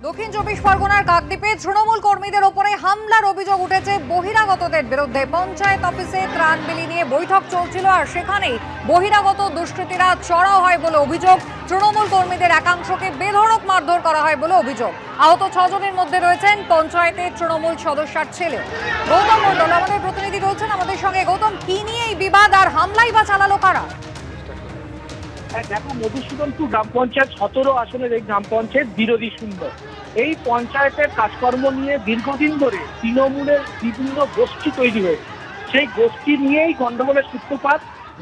দক্ষিণ চব্বিশ পরগনার কাকদ্বীপে তৃণমূল কর্মীদের ওপরে হামলার অভিযোগ উঠেছে বহিরাগতদের বিরুদ্ধে। পঞ্চায়েত অফিসে ত্রাণ বিলি নিয়ে বৈঠক চলছিল, আর সেখানেই বহিরাগত দুষ্কৃতীরা চড়াও হয় বলে অভিযোগ। তৃণমূল কর্মীদের একাংশকে বেধড়ক মারধর করা হয় বলে অভিযোগ। আহত 6 জনের মধ্যে রয়েছেন পঞ্চায়েতের তৃণমূল সদস্যার ছেলে। গৌতম মণ্ডল আমাদের প্রতিনিধি রয়েছেন আমাদের সঙ্গে। গৌতম, কি নিয়ে এই বিবাদ আর হামলাই বা চালালো কারা? দেখো, মধুসূদনপুর গ্রাম পঞ্চায়েত 17 আসনের এই গ্রাম পঞ্চায়েত বিরোধী শূন্য। এই পঞ্চায়েতের কাজকর্ম নিয়ে দীর্ঘদিন ধরে তৃণমূলের বিভিন্ন গোষ্ঠী তৈরি হয়েছে। সেই গোষ্ঠী নিয়েই গন্ডগোলের সূত্রপাত।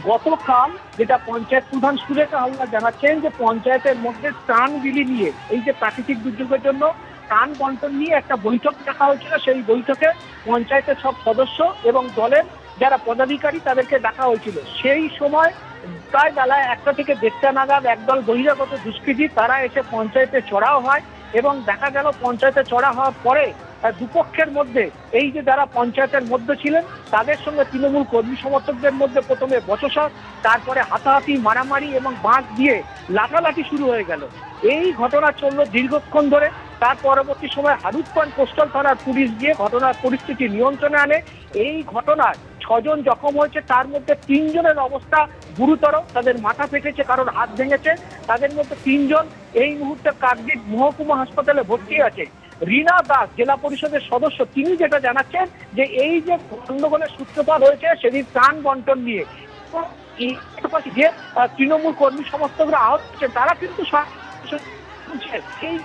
গতকাল যেটা পঞ্চায়েত প্রধান সুরেখা হালদার জানাচ্ছেন যে পঞ্চায়েতের মধ্যে ত্রাণ বিলি নিয়ে, এই যে প্রাকৃতিক দুর্যোগের জন্য ত্রাণ বন্টন নিয়ে একটা বৈঠক রাখা হয়েছিল। সেই বৈঠকে পঞ্চায়েতের সব সদস্য এবং দলের যারা পদাধিকারী তাদেরকে ডাকা হয়েছিল। সেই সময় প্রায় বেলা 1টা থেকে 1:30 নাগাদ একদল বহিরাগত দুষ্কৃতী তারা এসে পঞ্চায়েতে চড়াও হয় এবং দেখা গেল পঞ্চায়েতে চড়া হওয়ার পরে দুপক্ষের মধ্যে, এই যে যারা পঞ্চায়েতের মধ্যে ছিলেন তাদের সঙ্গে তৃণমূল কর্মী সমর্থকদের মধ্যে প্রথমে বচসা, তারপরে হাতাহাতি, মারামারি এবং বাঁশ দিয়ে লাঠালাঠি শুরু হয়ে গেল। এই ঘটনা চলল দীর্ঘক্ষণ ধরে। তার পরবর্তী সময় হারুদপান কোস্টাল থানার পুলিশ গিয়ে ঘটনার পরিস্থিতি নিয়ন্ত্রণে আনে। এই ঘটনায় 6 জন জখম হয়েছে, তার মধ্যে 3 জনের অবস্থা গুরুতর। তাদের মাথা ফেটেছে, কারোর হাত ভেঙেছে। তাদের মধ্যে 3 জন এই মুহূর্তে কাকদ্বীপ মহকুমা হাসপাতালে ভর্তি আছে। রীনা দাস জেলা পরিষদের সদস্য, তিনি যেটা জানাচ্ছেন যে এই যে গন্ডগোলের সূত্রপাত হয়েছে সেদিন ত্রাণ বন্টন নিয়ে, যে তৃণমূল কর্মী সমর্থকরা আহত হচ্ছে তারা কিন্তু এই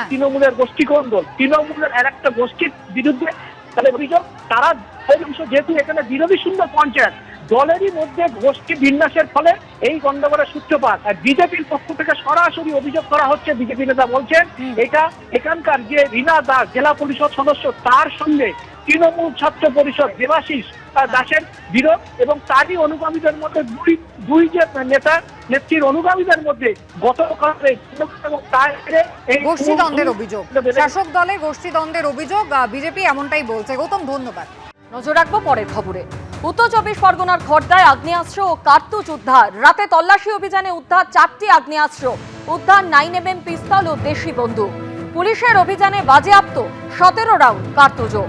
তৃণমূলের গোষ্ঠী কোন্দল, তৃণমূলের আর একটা গোষ্ঠীর বিরুদ্ধে তাদের অভিযোগ। তারা যেহেতু এখানে বিরোধী শূন্য পঞ্চায়েত, দলেরই মধ্যে গোষ্ঠী বিন্যাসের ফলে এই গন্ডগোলের সূত্রপাত। আর বিজেপির পক্ষ থেকে সরাসরি অভিযোগ করা হচ্ছে, বিজেপি নেতা বলছেন এটা এখানকার যে রীনা দাস জেলা পরিষদ সদস্য তার সঙ্গে তৃণমূল ছাত্র পরিষদ দেবাশিস দাসের বিরোধ, এবং তারই অনুগামীদের মধ্যে দুই যে নেত্রীর অনুগামীদের মধ্যে গতকাল গোষ্ঠীদ্বন্দ্বের অভিযোগ, শাসক দলের গোষ্ঠীদ্বন্দ্বের অভিযোগ। বিজেপি এমনটাই বলছে। গৌতম, ধন্যবাদ। নজর রাখবো পরের খবরে। উত্তর চব্বিশ পরগনার খড়দায় আগ্নেয়াস্ত্র ও কার্তুজ উদ্ধার। রাতে তল্লাশি অভিযানে উদ্ধার 4টি আগ্নেয়াস্ত্র, উদ্ধার 9mm পিস্তল ও দেশি বন্দুক। পুলিশের অভিযানে বাজেয়াপ্ত 17 রাউন্ড কার্তুজও।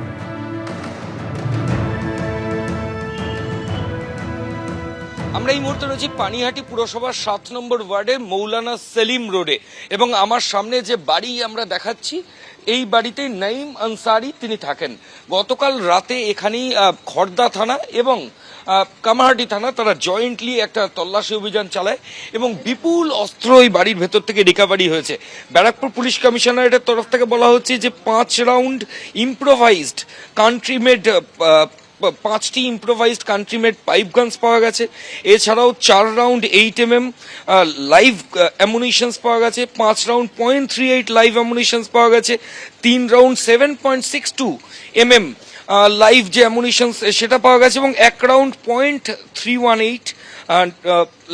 আমরা এই মুহূর্তে রয়েছি পানিহাটি পুরসভার 7 নম্বর ওয়ার্ডে মৌলানা সেলিম রোডে, এবং আমার সামনে যে বাড়ি আমরা দেখাচ্ছি এই বাড়িতে নাইম আনসারি তিনি থাকেন। গতকাল রাতে এখানেই খড়দা থানা এবং কামারহাটি থানা তারা জয়েন্টলি একটা তল্লাশি অভিযান চালায় এবং বিপুল অস্ত্র এই বাড়ির ভেতর থেকে রিকভারি হয়েছে। ব্যারাকপুর পুলিশ কমিশনারেটের তরফ থেকে বলা হচ্ছে যে 5 রাউন্ড ইম্প্রোভাইজড কান্ট্রিমেড 5টি ইম্প্রোভাইজড কান্ট্রিমেড পাইপ গানস পাওয়া গেছে। এছাড়াও 4 রাউন্ড 8mm লাইভ অ্যামুনিশনস পাওয়া গেছে, 5 রাউন্ড .38 লাইভ অ্যামুনিশনস পাওয়া গেছে, 3 রাউন্ড 7.62mm লাইভ যে অ্যামুনিশনস সেটা পাওয়া গেছে, এবং 1 রাউন্ড .318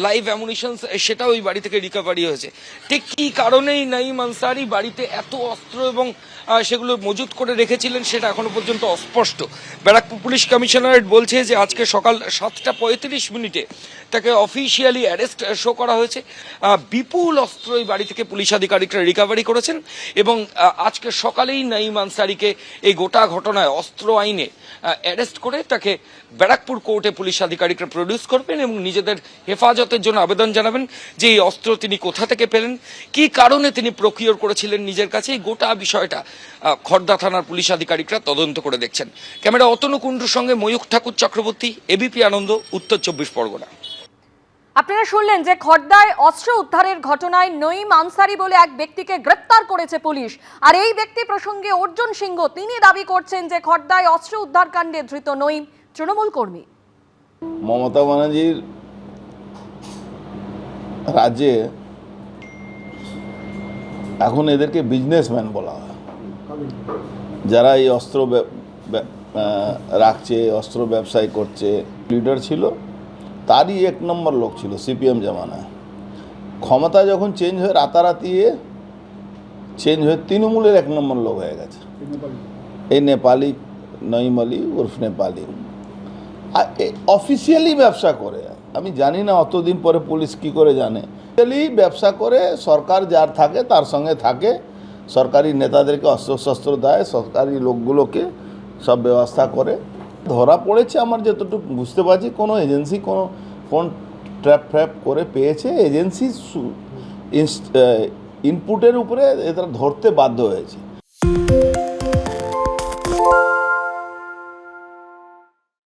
লাইভ অ্যামুনিশনস সেটাও ওই বাড়ি থেকে রিকভারি হয়েছে। ঠিক কী কারণেই নাইম আনসারি বাড়িতে এত অস্ত্র এবং সেগুলো মজুত করে রেখেছিলেন সেটা এখনো পর্যন্ত অস্পষ্ট। ব্যারাকপুর পুলিশ কমিশনারেট বলছে যে আজকে সকাল 7:35 তাকে অফিসিয়ালি অ্যারেস্ট শো করা হয়েছে। বিপুল অস্ত্র এই বাড়ি থেকে পুলিশ আধিকারিকরা রিকভারি করেছেন এবং আজকে সকালেই নাইম আনসারিকে এই গোটা ঘটনায় অস্ত্র আইনে অ্যারেস্ট করে তাকে ব্যারাকপুর কোর্টে পুলিশ আধিকারিকরা প্রডিউস করবেন এবং নিজেদের হেফাজতের জন্য আবেদন জানাবেন যে এই অস্ত্র তিনি কোথা থেকে পেলেন, কি কারণে তিনি প্রকিওর করেছিলেন নিজের কাছে। এই গোটা বিষয়টা খড়দা থানার পুলিশ আধিকারিকরা তদন্ত করে দেখছেন। ক্যামেরা অতনু কুণ্ডুর সঙ্গে ময়ূখ ঠাকুর চক্রবর্তী, এবিপি আনন্দ, উত্তর 24 পরগনা। আপনারা শুনলেন যে খড়দায় অস্ত্র উদ্ধারের ঘটনায় নঈম আনসারি বলে এক ব্যক্তিকে গ্রেপ্তার করেছে পুলিশ। আর এই ব্যক্তি প্রসঙ্গে অর্জুন সিংহ তিনি দাবি করছেন যে খড়দায় অস্ত্র উদ্ধার কাণ্ডে ধৃত নঈম তৃণমূল কর্মী। মমতা ব্যানার্জির রাজ্যে এখন এদেরকে বিজনেসম্যান বলা হয়, যারা এই অস্ত্র রাখছে, অস্ত্র ব্যবসায় করছে। লিডার ছিল, তারই 1 নম্বর লোক ছিল সিপিএম জামানায়। ক্ষমতা যখন চেঞ্জ হয়ে রাতারাতি চেঞ্জ হয়ে তৃণমূলের 1 নম্বর লোক হয়ে গেছে এই নেপালি নঈম আলী উর্ফ নেপালি। আর অফিসিয়ালি ব্যবসা করে, আমি জানি না অতদিন পরে পুলিশ কি করে জানে। অফিসিয়ালি ব্যবসা করে, সরকার যার থাকে তার সঙ্গে থাকে, সরকারি নেতাদেরকে অস্ত্রশস্ত্র দেয়, সরকারি লোকগুলোকে সব ব্যবস্থা করে। ধরা পড়েছে আমার যতটুকু বুঝতে পারছি, কোনো এজেন্সি কোনো ফোন ট্র্যাপ করে পেয়েছে, এজেন্সি ইনপুটের উপরে এরা ধরতে বাধ্য হয়েছে।